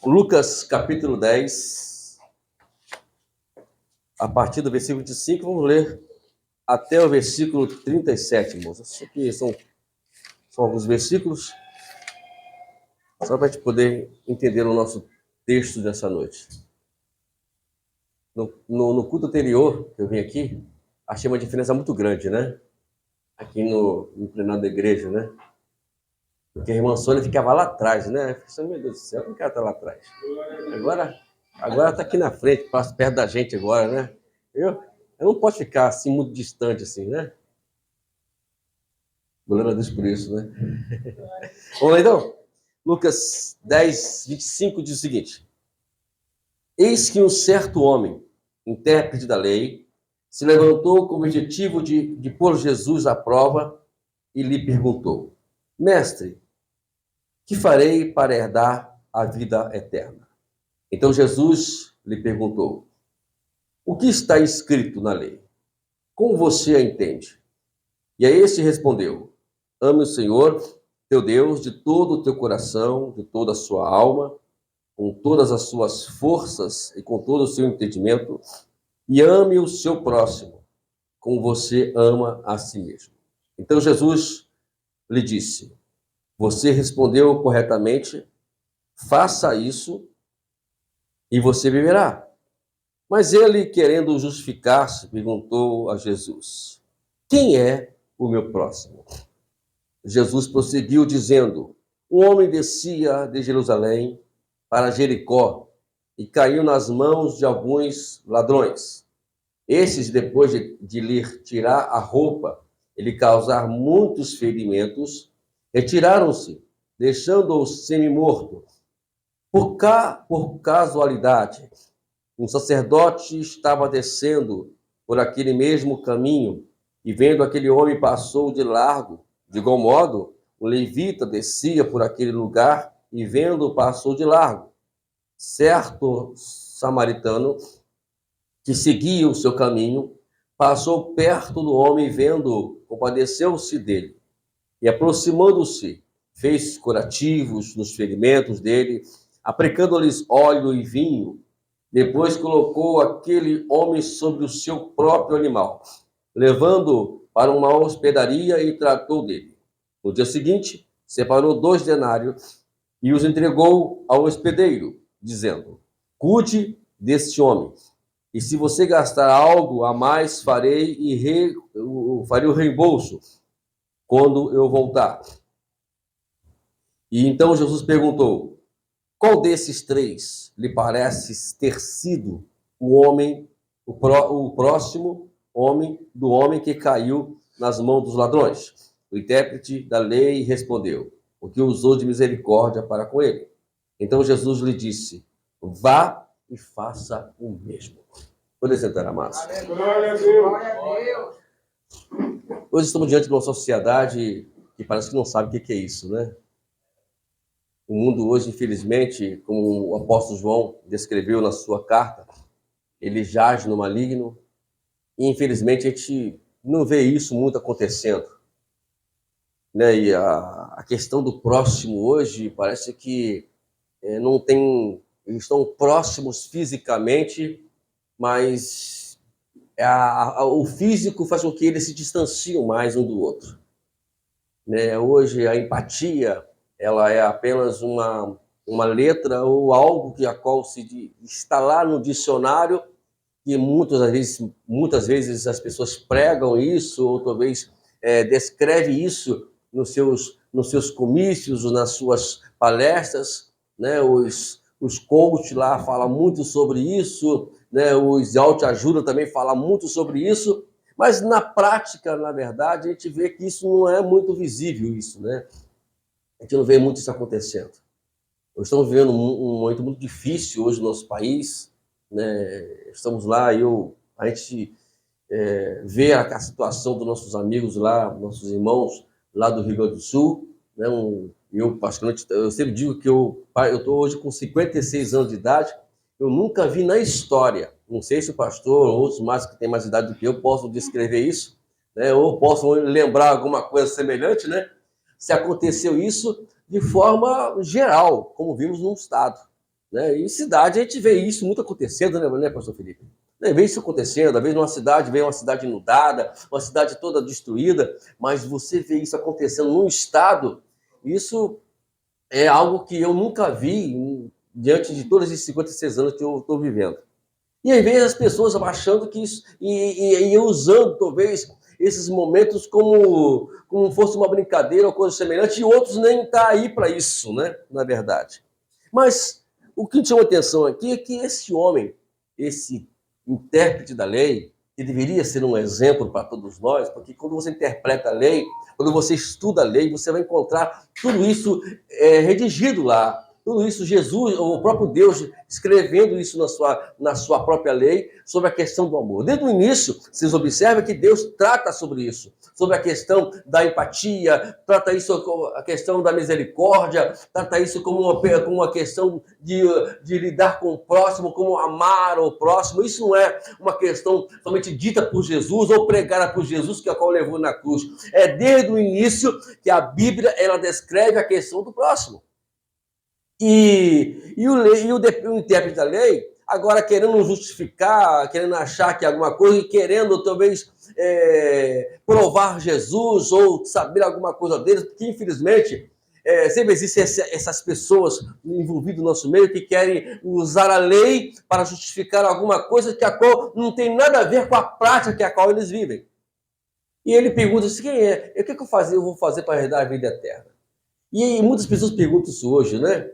Lucas, capítulo 10, a partir do versículo 25, vamos ler até o versículo 37, moças. Isso aqui são alguns versículos, só para a gente poder entender o nosso texto dessa noite. No culto anterior, que eu vim aqui, achei uma diferença muito grande, né? Aqui no plenário da igreja, né? Porque a irmã Sônia ficava lá atrás, né? Eu pensei, meu Deus do céu, não quero estar lá atrás. Agora está aqui na frente, passa perto da gente agora, né? Eu não posso ficar assim muito distante assim, né? Glória a Deus por isso, né? Vamos lá então? Lucas 10, 25 diz o seguinte: Eis que um certo homem, intérprete da lei, se levantou com o objetivo de pôr Jesus à prova e lhe perguntou: Mestre, que farei para herdar a vida eterna? Então Jesus lhe perguntou: O que está escrito na lei? Como você a entende? E a este respondeu: Ame o Senhor, teu Deus, de todo o teu coração, de toda a sua alma, com todas as suas forças e com todo o seu entendimento, e ame o seu próximo, como você ama a si mesmo. Então Jesus lhe disse: Você respondeu corretamente, faça isso e você viverá. Mas ele, querendo justificar-se, perguntou a Jesus: Quem é o meu próximo? Jesus prosseguiu dizendo: Um homem descia de Jerusalém para Jericó e caiu nas mãos de alguns ladrões. Esses, depois de lhe tirar a roupa e lhe causar muitos ferimentos, retiraram-se, deixando-o semi-morto. Por casualidade, um sacerdote estava descendo por aquele mesmo caminho e, vendo aquele homem, passou de largo. De igual modo, o levita descia por aquele lugar e, vendo-o, passou de largo. Certo samaritano, que seguia o seu caminho, passou perto do homem, vendo-o, compadeceu-se dele. E, aproximando-se, fez curativos nos ferimentos dele, aplicando-lhes óleo e vinho. Depois colocou aquele homem sobre o seu próprio animal, levando-o para uma hospedaria e tratou dele. No dia seguinte, separou 2 denários e os entregou ao hospedeiro, dizendo: Cuide deste homem, e se você gastar algo a mais, farei o reembolso quando eu voltar. E então Jesus perguntou: Qual desses 3 lhe parece ter sido o próximo homem do homem que caiu nas mãos dos ladrões? O intérprete da lei respondeu: O que usou de misericórdia para com ele. Então Jesus lhe disse: Vá e faça o mesmo. Pode sentar, amados. Glória a Deus. Hoje estamos diante de uma sociedade que parece que não sabe o que é isso, né? O mundo hoje, infelizmente, como o apóstolo João descreveu na sua carta, ele jaz no maligno, e infelizmente a gente não vê isso muito acontecendo, né? E a questão do próximo hoje parece que não tem, eles estão próximos fisicamente, mas o físico faz com que eles se distanciem mais um do outro, né? Hoje a empatia, ela é apenas uma letra ou algo a qual está lá no dicionário, e muitas vezes as pessoas pregam isso, ou talvez descreve isso nos seus comícios, nas suas palestras, né? Os coaches lá falam muito sobre isso, né? Os de autoajuda também falam muito sobre isso, mas na prática, na verdade, a gente vê que isso não é muito visível, isso, né? A gente não vê muito isso acontecendo. Nós estamos vivendo um momento muito difícil hoje no nosso país, né? Estamos lá, a gente vê a situação dos nossos amigos lá, nossos irmãos lá do Rio Grande do Sul, né? Particularmente, eu sempre digo que eu estou hoje com 56 anos de idade, eu nunca vi na história, não sei se o pastor ou outros mais que têm mais idade do que eu possam descrever isso, né? Ou possam lembrar alguma coisa semelhante, né? Se aconteceu isso de forma geral, como vimos no estado, né? E em cidade a gente vê isso muito acontecendo, né, pastor Felipe? Vê isso acontecendo, às vezes numa cidade, vem uma cidade inundada, uma cidade toda destruída, mas você vê isso acontecendo num estado, isso é algo que eu nunca vi diante de todos esses 56 anos que eu estou vivendo. E às vezes as pessoas achando que isso, e usando talvez esses momentos como fosse uma brincadeira ou coisa semelhante, e outros nem tá aí para isso, né? Na verdade. Mas o que me chama atenção aqui é que esse homem, esse intérprete da lei, que deveria ser um exemplo para todos nós, porque quando você interpreta a lei, quando você estuda a lei, você vai encontrar tudo isso redigido lá. Tudo isso, Jesus, o próprio Deus, escrevendo isso na sua própria lei, sobre a questão do amor. Desde o início, vocês observam que Deus trata sobre isso, sobre a questão da empatia, trata isso a questão da misericórdia, trata isso como uma questão de lidar com o próximo, como amar o próximo. Isso não é uma questão somente dita por Jesus ou pregada por Jesus, que é a qual levou na cruz. É desde o início que a Bíblia ela descreve a questão do próximo. E o intérprete da lei, agora querendo justificar, querendo achar que é alguma coisa, e querendo talvez provar Jesus ou saber alguma coisa deles, porque infelizmente sempre existem essas pessoas envolvidas no nosso meio que querem usar a lei para justificar alguma coisa que a qual não tem nada a ver com a prática que a qual eles vivem. E ele pergunta assim, quem é? O que eu vou fazer para herdar a vida eterna? E muitas pessoas perguntam isso hoje, né?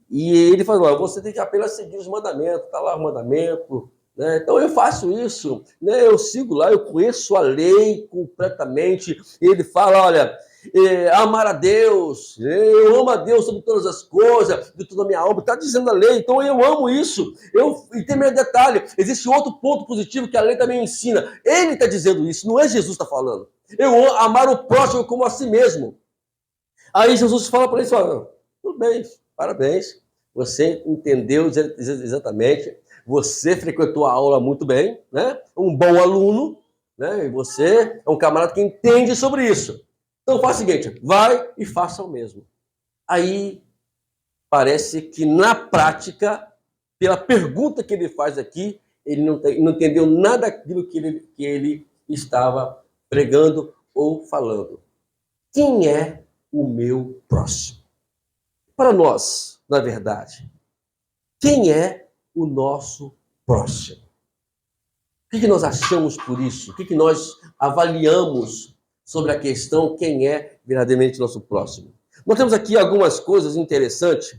E ele falou, você tem que apenas seguir os mandamentos, está lá o mandamento, né? Então eu faço isso, né? Eu sigo lá, eu conheço a lei completamente. Ele fala, olha, amar a Deus, eu amo a Deus sobre todas as coisas, de toda a minha alma, está dizendo a lei, então eu amo isso. E tem mais detalhe, existe outro ponto positivo que a lei também ensina, ele está dizendo isso, não é Jesus que está falando. Eu amar o próximo como a si mesmo. Aí Jesus fala para ele, olha, tudo bem, parabéns. Você entendeu exatamente. Você frequentou a aula muito bem, né? Um bom aluno, né? E você é um camarada que entende sobre isso. Então faça o seguinte, vai e faça o mesmo. Aí parece que na prática, pela pergunta que ele faz aqui, ele não entendeu nada daquilo que ele estava pregando ou falando. Quem é o meu próximo? Para nós, na verdade, quem é o nosso próximo? O que nós achamos por isso? O que nós avaliamos sobre a questão quem é verdadeiramente nosso próximo? Nós temos aqui algumas coisas interessantes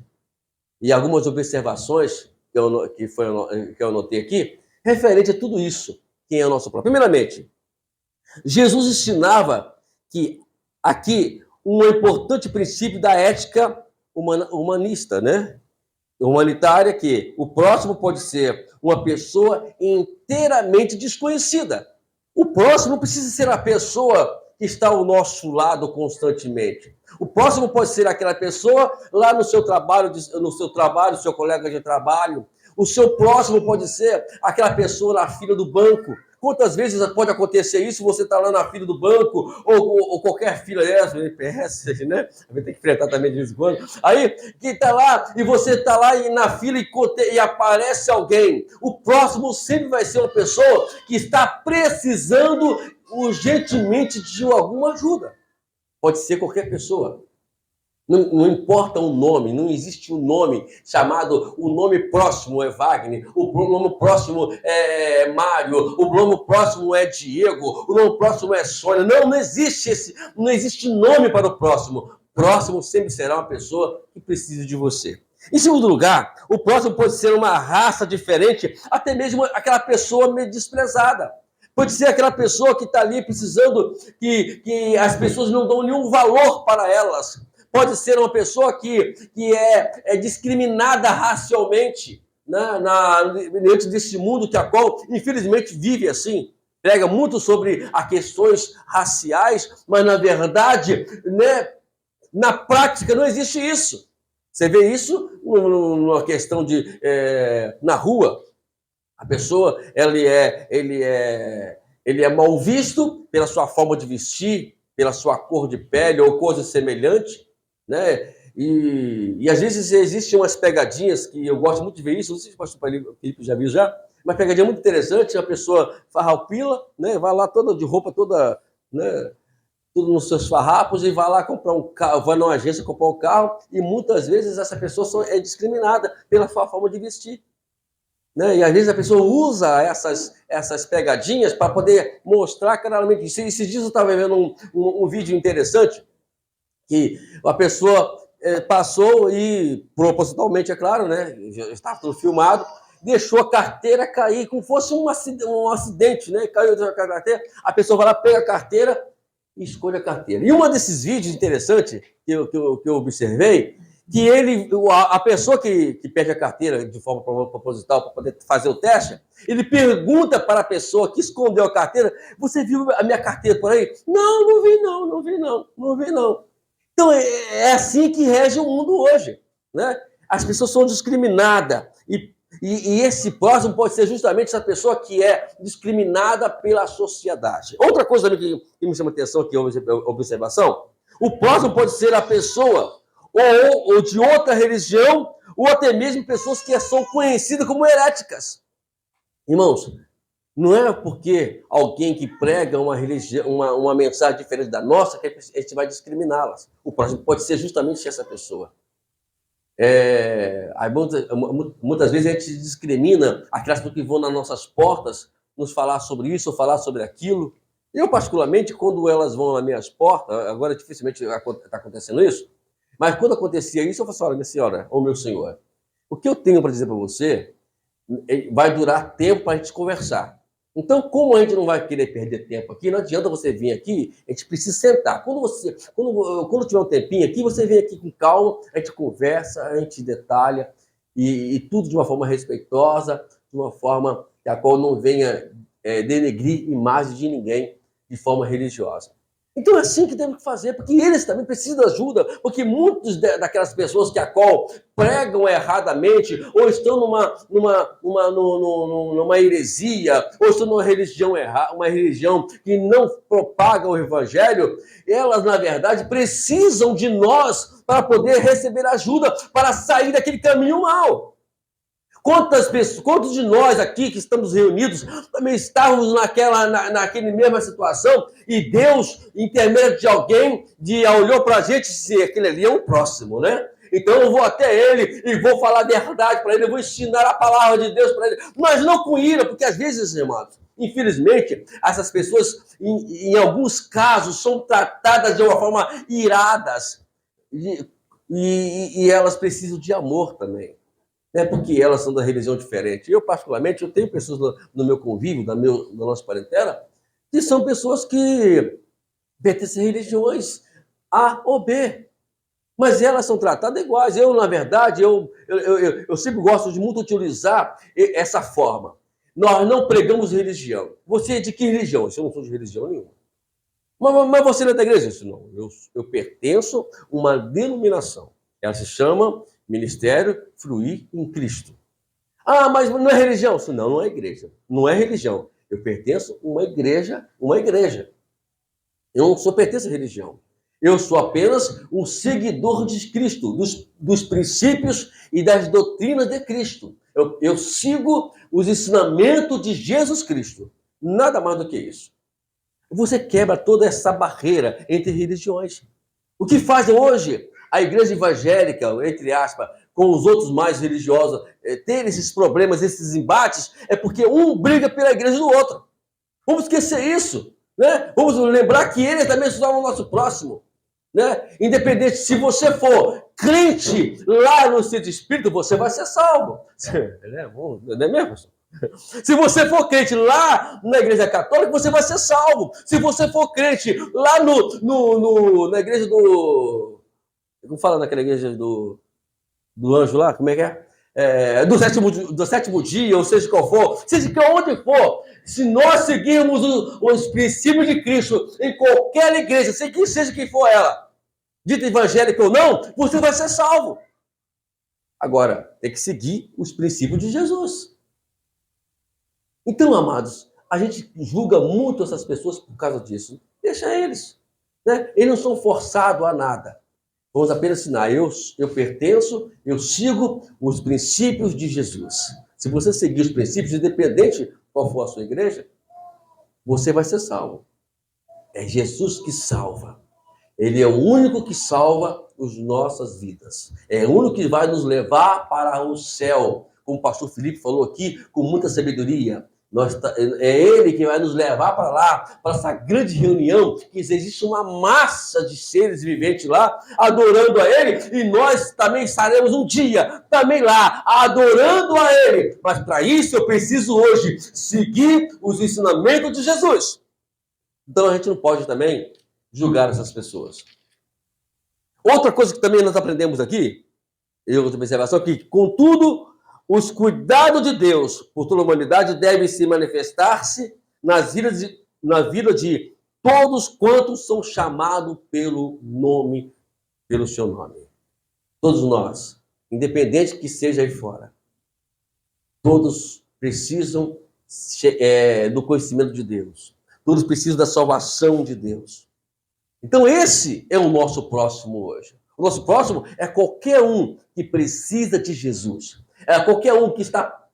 e algumas observações que eu anotei aqui, referente a tudo isso, quem é o nosso próximo. Primeiramente, Jesus ensinava que aqui um importante princípio da ética humanista, né? Humanitária, que o próximo pode ser uma pessoa inteiramente desconhecida. O próximo não precisa ser a pessoa que está ao nosso lado constantemente. O próximo pode ser aquela pessoa lá no seu trabalho, seu colega de trabalho. O seu próximo pode ser aquela pessoa na fila do banco. Quantas vezes pode acontecer isso? Você está lá na fila do banco, ou qualquer fila dessa, NPS, né? Vai ter que enfrentar também de vez em quando. Aí, que está lá, e você está lá na fila e aparece alguém. O próximo sempre vai ser uma pessoa que está precisando urgentemente de alguma ajuda. Pode ser qualquer pessoa. Não importa o nome, não existe um nome chamado, o nome próximo é Wagner, o nome próximo é Mário, o nome próximo é Diego, o nome próximo é Sônia. Não existe nome para o próximo. Próximo sempre será uma pessoa que precisa de você. Em segundo lugar, o próximo pode ser uma raça diferente, até mesmo aquela pessoa meio desprezada. Pode ser aquela pessoa que está ali precisando, que as pessoas não dão nenhum valor para elas. Pode ser uma pessoa que é discriminada racialmente, né, diante desse mundo que a qual, infelizmente, vive assim. Prega muito sobre as questões raciais, mas, na verdade, né, na prática, não existe isso. Você vê isso numa questão de na rua. A pessoa ele é mal visto pela sua forma de vestir, pela sua cor de pele ou coisa semelhante, né? E às vezes existem umas pegadinhas que eu gosto muito de ver isso, não sei se o pastor Felipe já viu já, uma pegadinha muito interessante, a pessoa farrapila, né, vai lá toda de roupa toda, né, tudo nos seus farrapos e vai lá comprar um carro, vai numa agência comprar um carro e muitas vezes essa pessoa é discriminada pela sua forma de vestir. Né? E às vezes a pessoa usa essas pegadinhas para poder mostrar claramente. Esses dias eu estava vendo um vídeo interessante que a pessoa passou e, propositalmente, é claro, né? Já estava tudo filmado, deixou a carteira cair, como fosse um acidente, né? Caiu a carteira, a pessoa vai lá, pega a carteira e escolhe a carteira. E um desses vídeos interessantes que eu observei, que a pessoa que perde a carteira de forma proposital para poder fazer o teste, ele pergunta para a pessoa que escondeu a carteira: você viu a minha carteira por aí? Não, não vi não, não vi não, não vi não. Então é assim que rege o mundo hoje, né? As pessoas são discriminadas e esse próximo pode ser justamente essa pessoa que é discriminada pela sociedade. Outra coisa também que me chama a atenção aqui, observação, o próximo pode ser a pessoa ou de outra religião, ou até mesmo pessoas que são conhecidas como heréticas. Irmãos, não é porque alguém que prega uma religião, uma mensagem diferente da nossa, que a gente vai discriminá-las. O próximo pode ser justamente essa pessoa. Muitas vezes a gente discrimina aquelas pessoas que vão nas nossas portas nos falar sobre isso ou falar sobre aquilo. Eu, particularmente, quando elas vão nas minhas portas, agora dificilmente está acontecendo isso, mas quando acontecia isso, eu falava assim: olha, minha senhora, ou meu senhor, o que eu tenho para dizer para você vai durar tempo para a gente conversar. Então, como a gente não vai querer perder tempo aqui, não adianta você vir aqui, a gente precisa sentar. Quando tiver um tempinho aqui, você vem aqui com calma, a gente conversa, a gente detalha, e tudo de uma forma respeitosa, de uma forma a qual não venha denegrir imagem de ninguém de forma religiosa. Então é assim que temos que fazer, porque eles também precisam de ajuda, porque muitas daquelas pessoas que a qual pregam erradamente, ou estão numa heresia, ou estão numa religião errada, uma religião que não propaga o evangelho, elas, na verdade, precisam de nós para poder receber ajuda, para sair daquele caminho mau. Quantos de nós aqui que estamos reunidos também estávamos naquela mesma situação e Deus, intermédio de alguém, olhou para a gente e disse: aquele ali é um próximo, né? Então eu vou até ele e vou falar a verdade para ele, eu vou ensinar a palavra de Deus para ele, mas não com ira, porque às vezes, irmãos, infelizmente, essas pessoas, em alguns casos, são tratadas de uma forma iradas e elas precisam de amor também. Porque elas são da religião diferente. Eu, particularmente, eu tenho pessoas no meu convívio, da nossa parentela, que são pessoas que pertencem a religiões A ou B. Mas elas são tratadas iguais. Eu, na verdade, eu sempre gosto de muito utilizar essa forma. Nós não pregamos religião. Você é de que religião? Eu não sou de religião nenhuma. Mas você não é da igreja? Isso não. Eu pertenço a uma denominação. Ela se chama Ministério Fruir em Cristo. Ah, mas não é religião? Isso não é igreja. Não é religião. Eu pertenço a uma igreja. Eu não sou pertenço à religião. Eu sou apenas um seguidor de Cristo, dos princípios e das doutrinas de Cristo. Eu sigo os ensinamentos de Jesus Cristo. Nada mais do que isso. Você quebra toda essa barreira entre religiões. O que fazem hoje a igreja evangélica, entre aspas, com os outros mais religiosos, ter esses problemas, esses embates, é porque um briga pela igreja do outro. Vamos esquecer isso, né? Vamos lembrar que ele também são o nosso próximo, né? Independente, se você for crente lá no centro espírita, você vai ser salvo. Não é mesmo? Se você for crente lá na igreja católica, você vai ser salvo. Se você for crente lá na igreja do... Como fala naquela igreja do anjo lá? Como é que é? Do sétimo dia, ou seja qual for, seja onde for, se nós seguirmos os princípios de Cristo em qualquer igreja, seja quem for ela, dita evangélica ou não, você vai ser salvo. Agora, tem que seguir os princípios de Jesus. Então, amados, a gente julga muito essas pessoas por causa disso. Deixa eles, né? Eles não são forçados a nada. Vamos apenas ensinar. Eu pertenço, eu sigo os princípios de Jesus. Se você seguir os princípios, independente qual for a sua igreja, você vai ser salvo. É Jesus que salva. Ele é o único que salva as nossas vidas. É o único que vai nos levar para o céu. Como o pastor Felipe falou aqui, com muita sabedoria. É Ele que vai nos levar para lá, para essa grande reunião, que existe uma massa de seres viventes lá, adorando a Ele, e nós também estaremos um dia, também lá, adorando a Ele. Mas para isso eu preciso hoje seguir os ensinamentos de Jesus. Então a gente não pode também julgar essas pessoas. Outra coisa que também nós aprendemos aqui, outra observação, que, contudo, os cuidados de Deus por toda a humanidade devem se manifestar-se na vida de todos quantos são chamados pelo seu nome. Todos nós, independente que seja aí fora, todos precisam do conhecimento de Deus. Todos precisam da salvação de Deus. Então esse é o nosso próximo hoje. O nosso próximo é qualquer um que precisa de Jesus. É qualquer um que está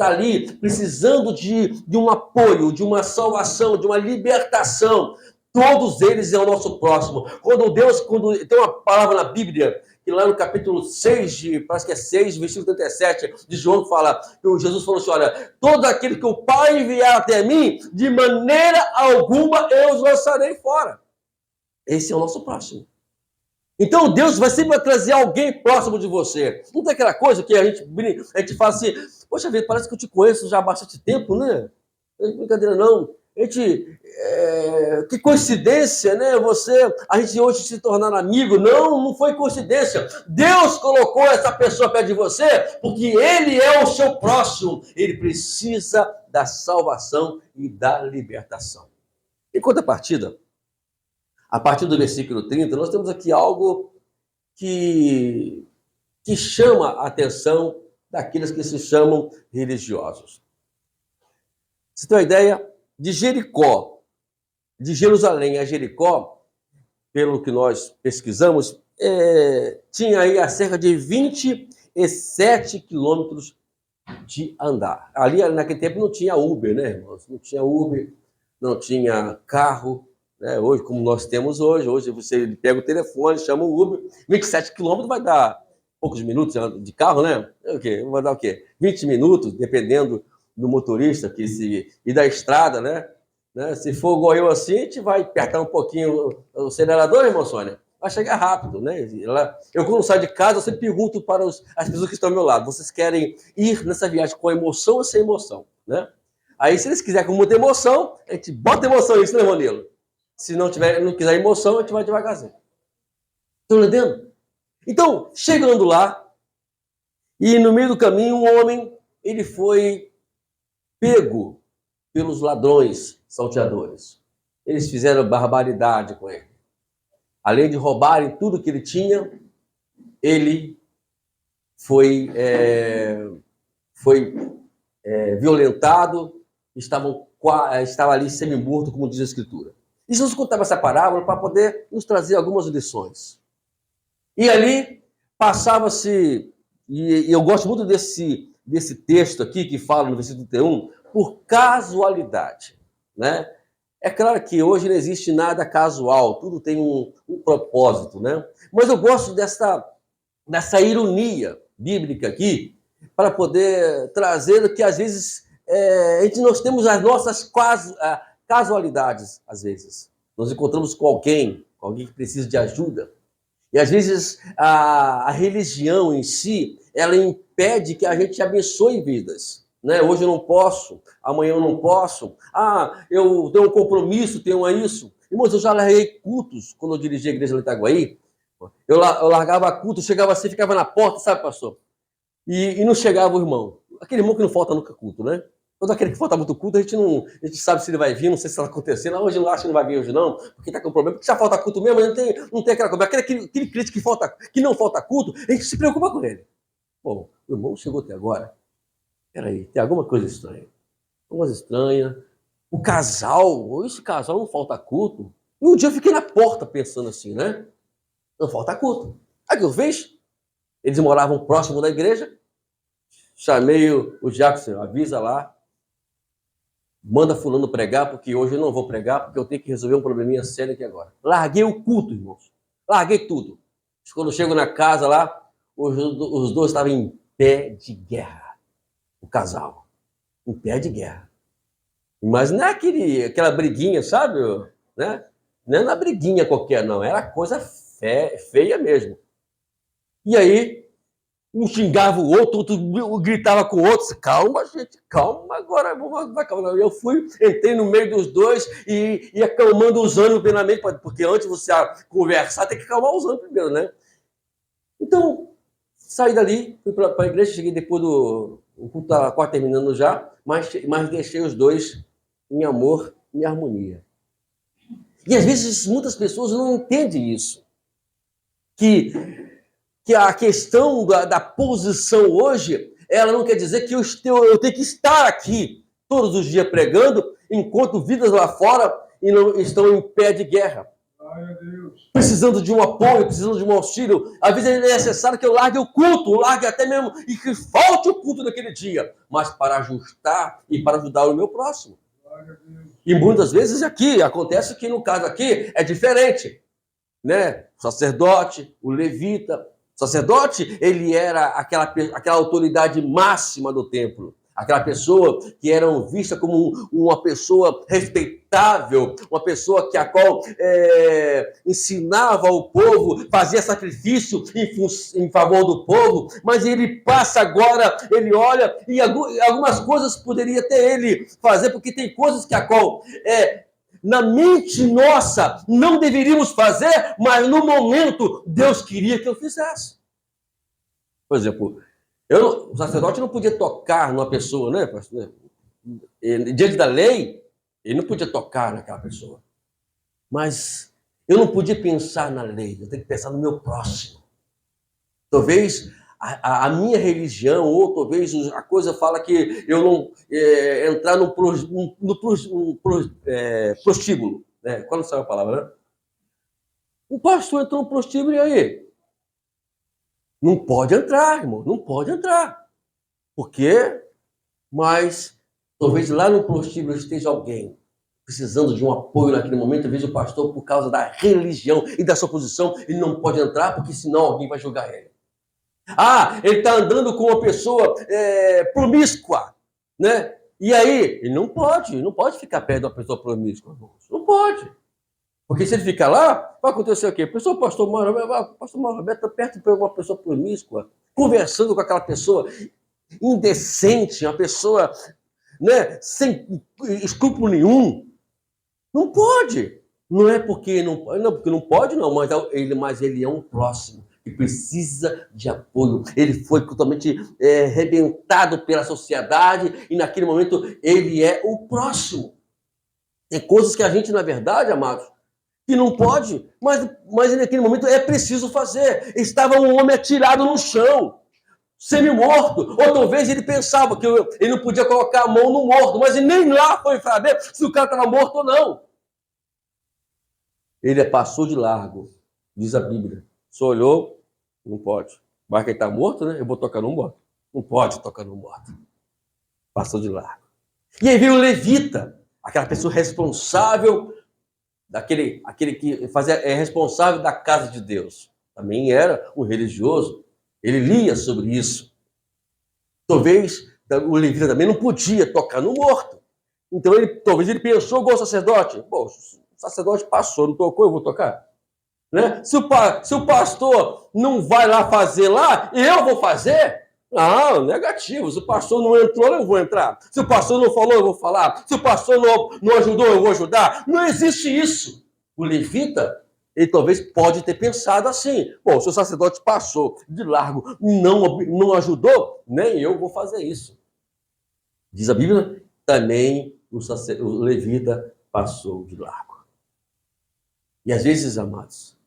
ali precisando de um apoio, de uma salvação, de uma libertação. Todos eles é o nosso próximo. Quando tem uma palavra na Bíblia, que lá no capítulo 6, parece que é 6, versículo 37, de João, fala, que Jesus falou assim, olha, todo aquele que o Pai enviar até mim, de maneira alguma eu os lançarei fora. Esse é o nosso próximo. Então Deus vai sempre trazer alguém próximo de você. Não tem aquela coisa que a gente fala assim, poxa vida, parece que eu te conheço já há bastante tempo, né? Não é brincadeira não. Que coincidência, né? A gente hoje se tornar amigo. Não foi coincidência. Deus colocou essa pessoa perto de você porque Ele é o seu próximo. Ele precisa da salvação e da libertação. Em contrapartida, a partir do versículo 30, nós temos aqui algo que chama a atenção daqueles que se chamam religiosos. Você tem uma ideia? De Jerusalém a Jericó, pelo que nós pesquisamos, tinha aí a cerca de 27 quilômetros de andar. Ali, naquele tempo, não tinha Uber, né, irmãos? Não tinha Uber, não tinha carro. Hoje, como nós temos hoje você pega o telefone, chama o Uber, 27 quilômetros vai dar poucos minutos de carro, né? Vai dar o quê? 20 minutos, dependendo do motorista e da estrada, né? Se for igual eu assim, a gente vai apertar um pouquinho o acelerador, irmão Sônia, vai chegar rápido, né? Eu, quando saio de casa, eu sempre pergunto para as pessoas que estão ao meu lado, vocês querem ir nessa viagem com emoção ou sem emoção, né? Aí, se eles quiserem com muita emoção, a gente bota emoção nisso, né, Ronilo? Se não quiser emoção, a gente vai devagarzinho. Estão entendendo? Então, chegando lá, e no meio do caminho, um homem, ele foi pego pelos ladrões salteadores. Eles fizeram barbaridade com ele. Além de roubarem tudo que ele tinha, ele foi violentado, estava ali semi-morto, como diz a Escritura. E Jesus contava essa parábola para poder nos trazer algumas lições. E ali passava-se, e eu gosto muito desse texto aqui, que fala no versículo 31, por casualidade, né? É claro que hoje não existe nada casual, tudo tem um propósito, né? Mas eu gosto dessa ironia bíblica aqui, para poder trazer que às vezes nós temos as nossas casualidades, às vezes. Nós encontramos com alguém que precisa de ajuda. E às vezes a religião em si, ela impede que a gente abençoe vidas. Né? Hoje eu não posso, amanhã eu não posso. Eu tenho um compromisso, tenho isso. Irmãos, eu já larguei cultos quando eu dirigi a igreja no Itaguaí. Eu largava culto, chegava assim, ficava na porta, sabe, pastor? E não chegava o irmão. Aquele irmão que não falta nunca culto, né? Todo aquele que falta muito culto, a gente sabe se ele vai vir, não sei se está acontecendo. Hoje eu acho que não vai vir hoje não, porque está com problema, porque já falta culto mesmo, não tem aquela coisa. Aquele crente que não falta culto, a gente se preocupa com ele. Bom, o irmão chegou até agora. Peraí, tem alguma coisa estranha. Alguma coisa estranha. Esse casal não falta culto. E um dia eu fiquei na porta pensando assim, né? Não falta culto. Aí o que eu fiz? Eles moravam próximo da igreja. Chamei o Jackson, avisa lá. Manda fulano pregar, porque hoje eu não vou pregar, porque eu tenho que resolver um probleminha sério aqui agora. Larguei o culto, irmãos. Larguei tudo. Quando eu chego na casa lá, os dois estavam em pé de guerra. O casal. Em pé de guerra. Mas não é aquela briguinha, sabe? Né? Não é uma briguinha qualquer, não. Era coisa feia mesmo. E aí, um xingava o outro gritava com o outro. Calma, gente, calma, agora vamos calma. Eu entrei no meio dos dois e acalmando os ânimos plenamente, porque antes de você conversar, tem que acalmar os ânimos primeiro, né? Então, saí dali, fui para a igreja, cheguei depois do... O culto estava quase terminando já, mas deixei os dois em amor e harmonia. E às vezes muitas pessoas não entendem isso. Que a questão da posição hoje, ela não quer dizer que eu tenho que estar aqui todos os dias pregando, enquanto vidas lá fora estão em pé de guerra. Precisando de um apoio, precisando de um auxílio. Às vezes é necessário que eu largue o culto, largue até mesmo, e que falte o culto naquele dia, mas para ajustar e para ajudar o meu próximo. E muitas vezes aqui, acontece que no caso aqui é diferente, né? O sacerdote, o levita. O sacerdote, ele era aquela autoridade máxima do templo. Aquela pessoa que era vista como uma pessoa respeitável, uma pessoa a qual ensinava o povo, fazia sacrifício em favor do povo, mas ele passa agora, ele olha, e algumas coisas poderia até ele fazer, porque tem coisas que a qual na mente nossa não deveríamos fazer, mas no momento Deus queria que eu fizesse. Por exemplo, o sacerdote não podia tocar numa pessoa, né? Diante da lei, ele não podia tocar naquela pessoa. Mas eu não podia pensar na lei, eu tenho que pensar no meu próximo. Talvez a minha religião, ou talvez a coisa fala que eu não entrar no prostíbulo. Né? Quando sai a palavra, né? O pastor entrou no prostíbulo e aí? Não pode entrar, irmão, não pode entrar. Por quê? Mas talvez lá no prostíbulo esteja alguém precisando de um apoio naquele momento. Às vezes o pastor, por causa da religião e da sua posição, ele não pode entrar porque senão alguém vai julgar ele. Ele está andando com uma pessoa promíscua, né? E aí, ele não pode ficar perto de uma pessoa promíscua. Não pode. Porque se ele ficar lá, vai acontecer o quê? O pastor Mauro Roberto está perto de uma pessoa promíscua, conversando com aquela pessoa indecente, uma pessoa, né, sem escrúpulo nenhum. Não pode. Não é porque não pode, mas ele é um próximo que precisa de apoio. Ele foi totalmente arrebentado pela sociedade e naquele momento ele é o próximo. Tem coisas que a gente, na verdade, amados, que não pode, mas naquele momento é preciso fazer. Estava um homem atirado no chão, semi-morto, ou talvez ele pensava que ele não podia colocar a mão no morto, mas ele nem lá foi saber se o cara estava morto ou não. Ele passou de largo, diz a Bíblia. Só olhou, não pode. Mas que ele está morto, né? Eu vou tocar no morto. Não pode tocar no morto. Passou de largo. E aí veio o levita, aquela pessoa responsável, aquele que é responsável da casa de Deus. Também era um religioso. Ele lia sobre isso. Talvez o levita também não podia tocar no morto. Então talvez ele pensou igual o sacerdote. Bom, o sacerdote passou, não tocou, eu vou tocar. Né? Se o pastor não vai lá fazer lá, eu vou fazer? Não, negativo. Se o pastor não entrou, eu vou entrar. Se o pastor não falou, eu vou falar. Se o pastor não ajudou, eu vou ajudar. Não existe isso. O levita, ele talvez pode ter pensado assim. Bom, se o sacerdote passou de largo, não ajudou, nem eu vou fazer isso. Diz a Bíblia, também o levita passou de largo. E às vezes, amados,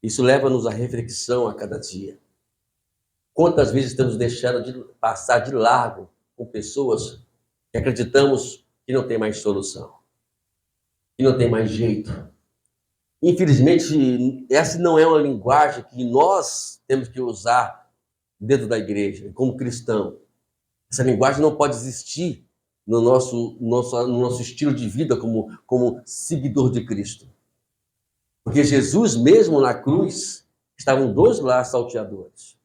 isso leva-nos à reflexão a cada dia. Quantas vezes temos deixado de passar de largo com pessoas que acreditamos que não tem mais solução, que não tem mais jeito. Infelizmente, essa não é uma linguagem que nós temos que usar dentro da igreja, como cristão. Essa linguagem não pode existir no nosso estilo de vida como seguidor de Cristo. Porque Jesus mesmo na cruz, estavam dois lá salteadores,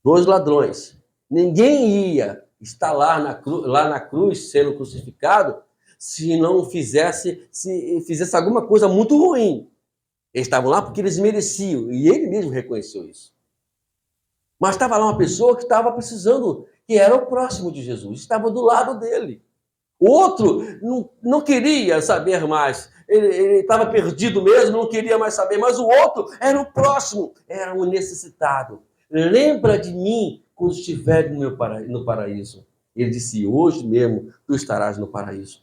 dois ladrões. Ninguém ia estar lá na cruz sendo crucificado se não fizesse alguma coisa muito ruim. Eles estavam lá porque eles mereciam, e ele mesmo reconheceu isso. Mas estava lá uma pessoa que estava precisando, que era o próximo de Jesus, estava do lado dele. O outro não queria saber mais, ele estava perdido mesmo, não queria mais saber, mas o outro era o próximo, era o necessitado. Lembra de mim quando estiver no paraíso. Ele disse, hoje mesmo tu estarás no paraíso.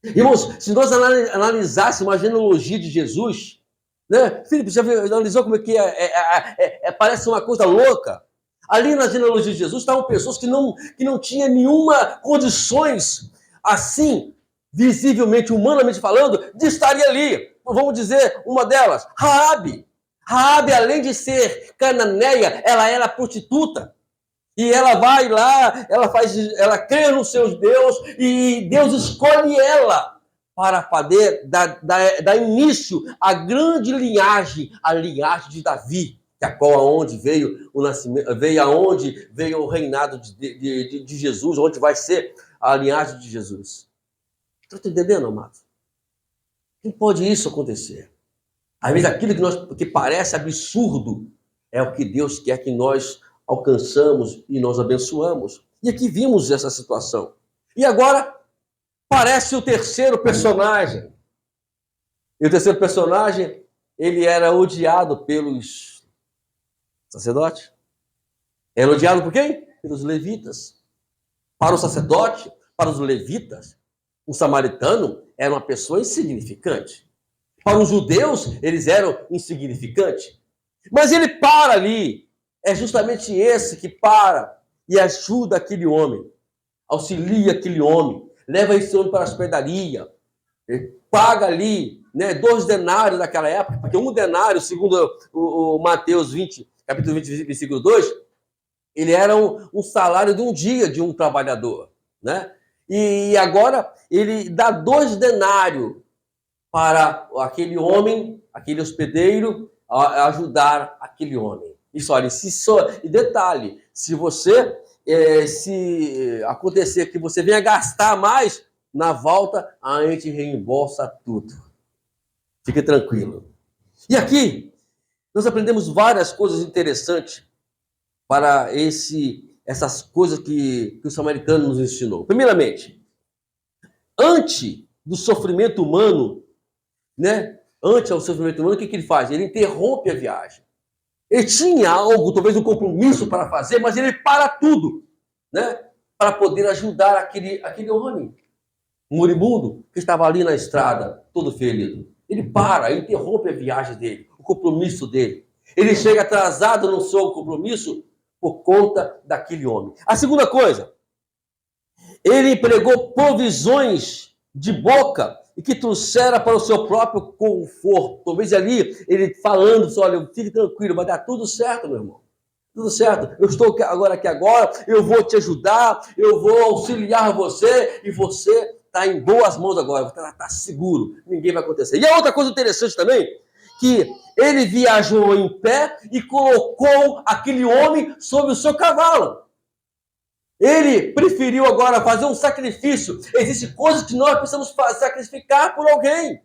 Irmãos, se nós analisássemos a genealogia de Jesus, né? Filipe, já analisou como é que parece uma coisa louca? Ali na genealogia de Jesus estavam pessoas que não tinham nenhuma condições, assim, visivelmente, humanamente falando, de estarem ali. Vamos dizer uma delas, Raabe. Raabe, além de ser cananeia, ela era prostituta. E ela vai lá, ela crê nos seus Deus, e Deus escolhe ela para poder dar início à grande linhagem, a linhagem de Davi, que a qual aonde veio o nascimento, aonde veio o reinado de Jesus, onde vai ser a linhagem de Jesus. Estão entendendo, amados? Não pode isso acontecer. Às vezes aquilo que parece absurdo é o que Deus quer que nós alcançamos e nós abençoamos. E aqui vimos essa situação. E agora aparece o terceiro personagem. E o terceiro personagem, ele era odiado pelos sacerdotes. Era odiado por quem? Pelos levitas. Para o sacerdote, para os levitas, o samaritano era uma pessoa insignificante. Para os judeus, eles eram insignificantes. Mas ele para ali. É justamente esse que para e ajuda aquele homem, auxilia aquele homem, leva esse homem para a hospedaria, paga ali, né, 2 denários naquela época, porque 1 denário, segundo o Mateus 20, capítulo 20, versículo 2, ele era um salário de um dia de um trabalhador, né? E agora ele dá 2 denários para aquele homem, aquele hospedeiro, ajudar aquele homem. Isso, olha, e detalhe, se acontecer que você venha gastar mais, na volta a gente reembolsa tudo. Fique tranquilo. E aqui, nós aprendemos várias coisas interessantes para essas coisas que o samaritano nos ensinou. Primeiramente, antes do sofrimento humano, né? Antes do sofrimento humano, o que ele faz? Ele interrompe a viagem. Ele tinha algo, talvez um compromisso para fazer, mas ele para tudo, né? Para poder ajudar aquele homem, um moribundo, que estava ali na estrada, todo ferido. Ele para, interrompe a viagem dele, o compromisso dele. Ele chega atrasado no seu compromisso por conta daquele homem. A segunda coisa, ele empregou provisões de boca e que trouxera para o seu próprio conforto. Talvez ali, ele falando, olha, fique tranquilo, vai dar tudo certo, meu irmão. Tudo certo. Eu estou aqui agora, eu vou te ajudar, eu vou auxiliar você, e você está em boas mãos agora, você está seguro, ninguém vai acontecer. E a outra coisa interessante também, que ele viajou em pé e colocou aquele homem sobre o seu cavalo. Ele preferiu agora fazer um sacrifício. Existem coisas que nós precisamos sacrificar por alguém.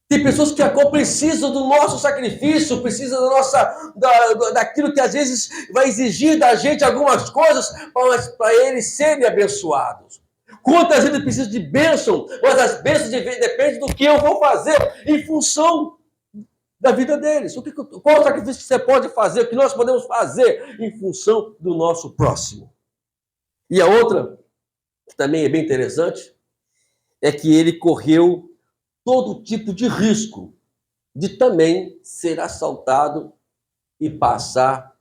Tem pessoas que agora precisam do nosso sacrifício, precisam daquilo que às vezes vai exigir da gente algumas coisas para eles serem abençoados. Quantas vezes precisam de bênção, mas as bênçãos dependem do que eu vou fazer em função da vida deles. Qual o sacrifício que você pode fazer, o que nós podemos fazer em função do nosso próximo? E a outra, que também é bem interessante, é que ele correu todo tipo de risco de também ser assaltado e passar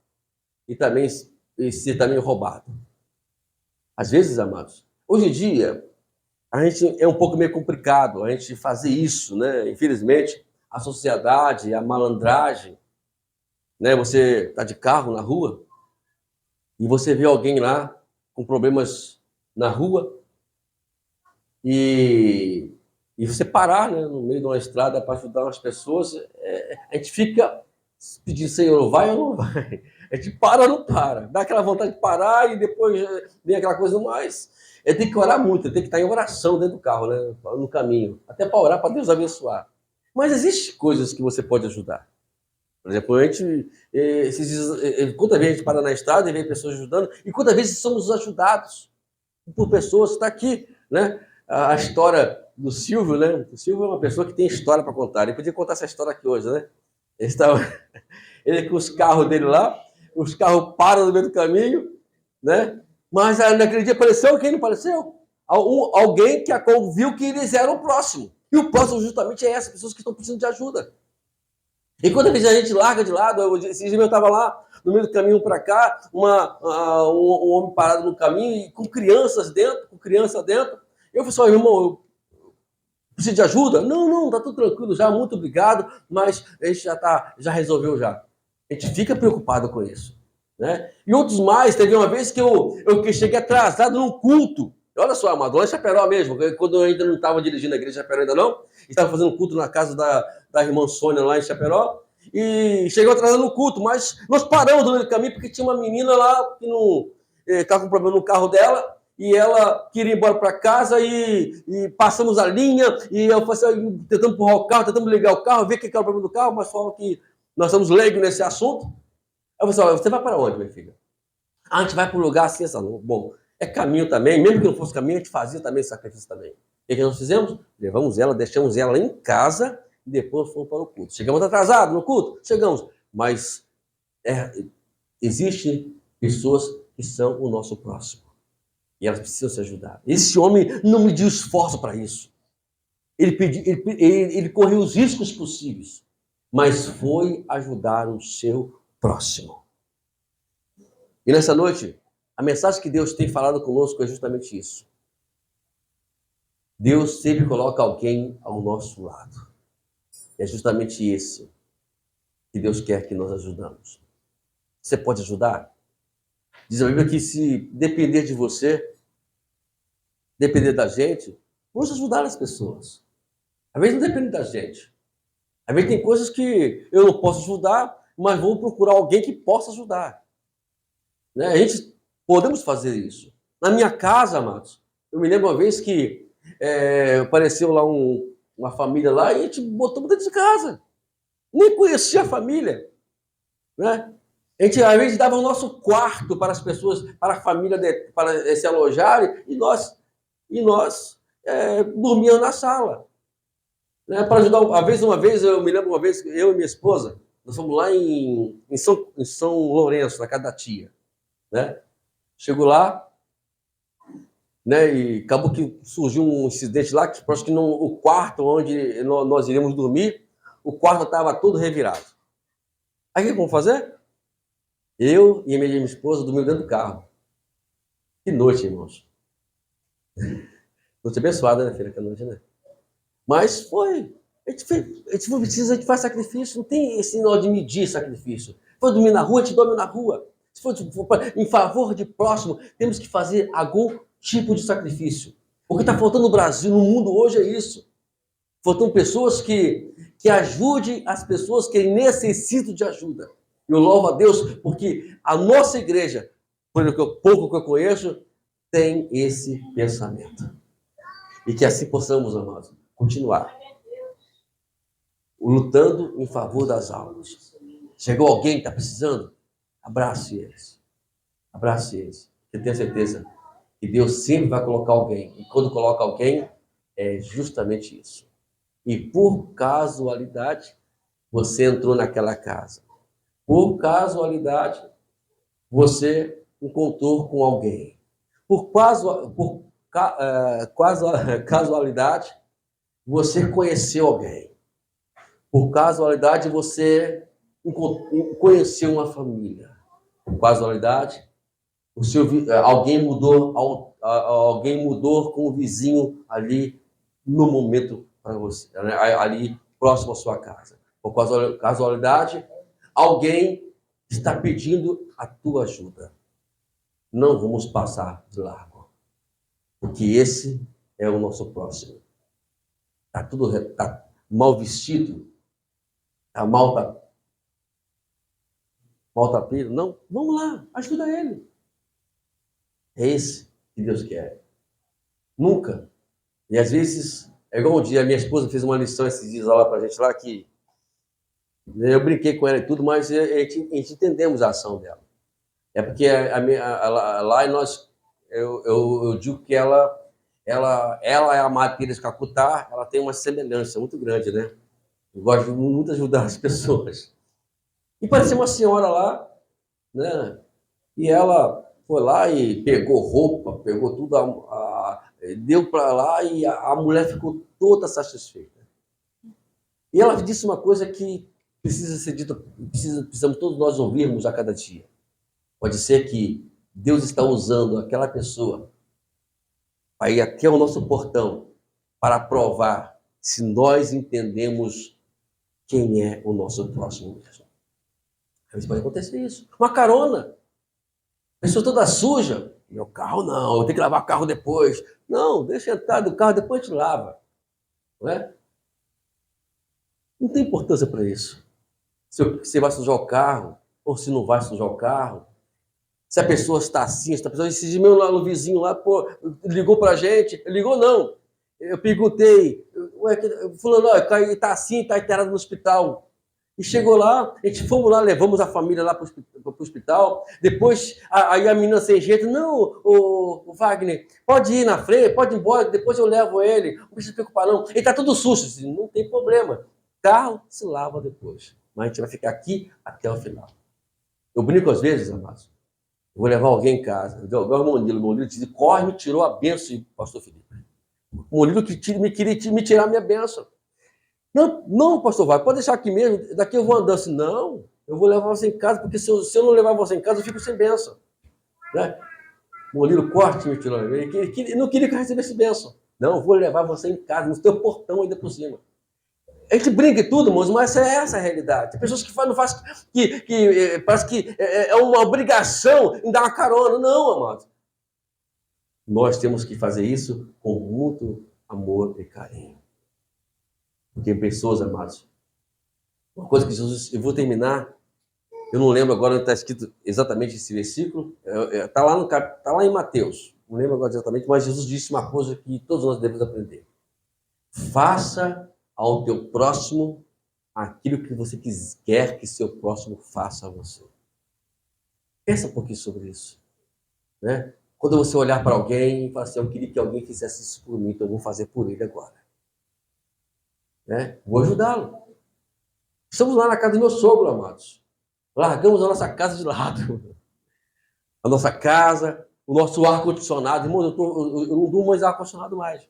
e ser também roubado. Às vezes, amados, hoje em dia, a gente é um pouco meio complicado a gente fazer isso, né? Infelizmente, a sociedade, a malandragem, né? Você está de carro na rua e você vê alguém lá com problemas na rua e você parar, né, no meio de uma estrada para ajudar umas pessoas, a gente fica pedindo, Senhor, vai ou não vai? A gente para ou não para? Dá aquela vontade de parar e depois vem aquela coisa mais. Tem que orar muito, tem que estar em oração dentro do carro, né, no caminho, até para orar, para Deus abençoar. Mas existem coisas que você pode ajudar. Por exemplo, a gente, quantas vezes a gente para na estrada e vê pessoas ajudando, e quantas vezes somos ajudados por pessoas, está aqui, né? A história do Silvio, né? O Silvio é uma pessoa que tem história para contar. Ele podia contar essa história aqui hoje, né? Ele com os carros dele lá, os carros param no meio do caminho, né? Mas naquele dia apareceu quem não apareceu? Alguém que viu que eles eram o próximo. E o próximo justamente é essas pessoas que estão precisando de ajuda. E quando a gente larga de lado, esse dia eu estava lá no meio do caminho para cá, um homem parado no caminho e com criança dentro. Eu falei assim, irmão, eu preciso de ajuda? Não, tá tudo tranquilo já, muito obrigado, mas a gente já resolveu já. A gente fica preocupado com isso, né? E outros mais, teve uma vez que eu cheguei atrasado num culto. Olha só, amado, lá em Chapecó mesmo, quando eu ainda não estava dirigindo a igreja de Chapecó ainda não, estava fazendo culto na casa da irmã Sônia lá em Chapecó, e chegou atrasado no culto, mas nós paramos no meio do caminho porque tinha uma menina lá que estava com problema no carro dela, e ela queria ir embora para casa e passamos a linha, e eu falei assim, tentamos empurrar o carro, tentamos ligar o carro, ver o que era o problema do carro, mas falou que nós estamos leigos nesse assunto. Eu falei assim, você vai para onde, minha filha? A gente vai para um lugar assim, bom, é caminho também, mesmo que não fosse caminho, a gente fazia também sacrifício também. O que nós fizemos? Levamos ela, deixamos ela em casa e depois fomos para o culto. Chegamos atrasados no culto? Chegamos. Mas existem pessoas que são o nosso próximo. E elas precisam ser ajudadas. Esse homem não mediu esforço para isso. Ele correu os riscos possíveis, mas foi ajudar o seu próximo. E nessa noite, a mensagem que Deus tem falado conosco é justamente isso. Deus sempre coloca alguém ao nosso lado. É justamente isso que Deus quer que nós ajudamos. Você pode ajudar? Diz a Bíblia que se depender de você, depender da gente, vamos ajudar as pessoas. Às vezes não depende da gente. Às vezes tem coisas que eu não posso ajudar, mas vou procurar alguém que possa ajudar. Né? A gente podemos fazer isso. Na minha casa, amados, eu me lembro uma vez que apareceu lá uma família lá e a gente botou dentro de casa. Nem conhecia a família. Né? A gente, às vezes, dava o nosso quarto para as pessoas, para a família, para se alojarem, e nós dormíamos na sala. Né? Para ajudar, uma vez, eu me lembro uma vez, eu e minha esposa, nós fomos lá em São Lourenço, na casa da tia. Né? Chegou lá, né, e acabou que surgiu um incidente lá, que acho que o quarto onde nós iríamos dormir, o quarto estava todo revirado. Aí o que vamos fazer? Eu e a minha esposa dormimos dentro do carro. Que noite, irmãos. Noite abençoada, né, filha? Que noite, né? Mas foi. A gente faz sacrifício, não tem esse nó de medir sacrifício. Foi dormir na rua, a gente dorme na rua. Se for em favor de próximo, temos que fazer algum tipo de sacrifício. O que está faltando no Brasil, no mundo hoje é isso. Faltam pessoas que ajudem as pessoas que necessitam de ajuda. Eu louvo a Deus porque a nossa igreja, pelo pouco que eu conheço, tem esse pensamento. E que assim possamos, amados, continuar lutando em favor das almas. Chegou alguém que está precisando? Abrace eles. Abrace eles. Eu tenho certeza que Deus sempre vai colocar alguém. E quando coloca alguém, é justamente isso. E por casualidade, você entrou naquela casa. Por casualidade, você encontrou com alguém. Por casualidade, você conheceu alguém. Por casualidade, você conheceu uma família. Por casualidade, alguém mudou com o vizinho ali no momento para você, ali próximo à sua casa. Por casualidade, alguém está pedindo a tua ajuda. Não vamos passar de largo, porque esse é o nosso próximo. Está mal vestido, está maltrapilho. Não, vamos lá, ajuda ele. É esse que Deus quer. Nunca. E às vezes, é igual um dia, minha esposa fez uma lição esses dias lá pra gente lá, que eu brinquei com ela e tudo, mas a gente entendemos a ação dela. É porque lá eu digo que ela é a Madre Teresa de Calcutá, ela tem uma semelhança muito grande, né? Eu gosto muito de ajudar as pessoas. E parecia uma senhora lá, né? E ela foi lá e pegou roupa, pegou tudo, deu para lá e a mulher ficou toda satisfeita. E ela disse uma coisa que precisa ser dita, precisamos todos nós ouvirmos a cada dia. Pode ser que Deus está usando aquela pessoa para ir até o nosso portão para provar se nós entendemos quem é o nosso próximo mesmo. Às vezes pode acontecer isso. Uma carona. Pessoa toda suja. Meu carro não, eu tenho que lavar o carro depois. Não, deixa entrar do carro, depois a gente lava. Não é? Não tem importância para isso. Se você vai sujar o carro, ou se não vai sujar o carro. Se a pessoa está assim, essa pessoa, esse meu vizinho lá, pô, ligou para a gente. Ligou não. Eu perguntei, fulano, está assim, está internado no hospital. E chegou lá, a gente fomos lá, levamos a família lá para o hospital. Depois, aí a menina sem jeito, não, o Wagner, pode ir na frente, pode ir embora, depois eu levo ele, não precisa se preocupar não. Ele está todo sujo, assim, não tem problema. Carro se lava depois, mas a gente vai ficar aqui até o final. Eu brinco às vezes, amados, eu vou levar alguém em casa, igual o Monilo disse, corre, me tirou a benção, pastor Felipe. O Monilo me queria me tirar a minha benção. Não, pastor Wagner, pode deixar aqui mesmo, daqui eu vou andando assim. Não, eu vou levar você em casa, porque se eu não levar você em casa, eu fico sem bênção. Né? O Molino corte me tirou. Ele não queria que eu recebesse bênção. Não, eu vou levar você em casa, no teu portão ainda por cima. A gente brinca e tudo, irmãos, mas é essa a realidade. Tem pessoas que não fazem, que parece que é uma obrigação em dar uma carona. Não, amados. Nós temos que fazer isso com muito amor e carinho. Porque pessoas, amados, uma coisa que Jesus, eu vou terminar, eu não lembro agora onde está escrito exatamente esse versículo, está lá em Mateus, não lembro agora exatamente, mas Jesus disse uma coisa que todos nós devemos aprender. Faça ao teu próximo aquilo que você quer que seu próximo faça a você. Pensa um pouquinho sobre isso. Né? Quando você olhar para alguém e falar assim, eu queria que alguém fizesse isso por mim, então eu vou fazer por ele agora. Né? Vou ajudá-lo. Estamos lá na casa do meu sogro, amados. Largamos a nossa casa de lado. A nossa casa, o nosso ar-condicionado. Irmão, eu não durmo mais ar-condicionado mais.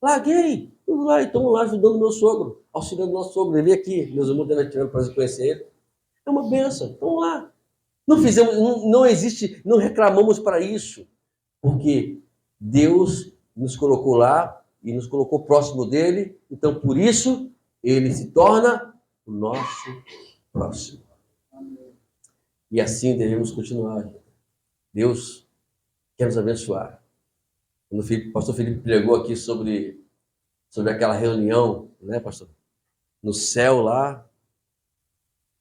Larguei. Tudo lá, estamos lá ajudando o meu sogro, auxiliando o nosso sogro. Ele veio aqui, meus irmãos tiveram o prazer de conhecer ele. É uma bênção. Estamos lá. Não fizemos, não existe, não reclamamos para isso. Porque Deus nos colocou lá e nos colocou próximo dele, então por isso ele se torna o nosso próximo. E assim devemos continuar. Deus quer nos abençoar. Quando o pastor Felipe pregou aqui sobre aquela reunião, né, pastor? No céu lá,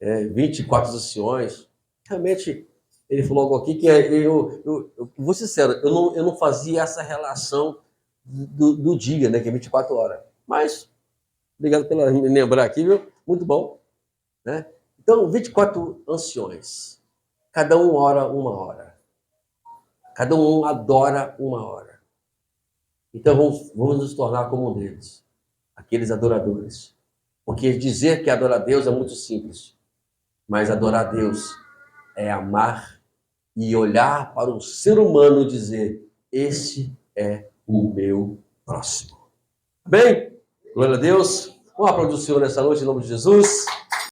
24 anciões. Realmente, ele falou algo aqui que eu vou ser sincero, eu não fazia essa relação do dia, né, que é 24 horas. Mas, obrigado pela me lembrar aqui, viu? Muito bom. Né? Então, 24 anciões. Cada um ora uma hora. Cada um adora uma hora. Então, vamos nos tornar como um deles. Aqueles adoradores. Porque dizer que adora a Deus é muito simples. Mas adorar a Deus é amar e olhar para o ser humano e dizer, esse é o meu próximo. Bem? Glória a Deus. Vamos aplaudir o Senhor nessa noite, em nome de Jesus.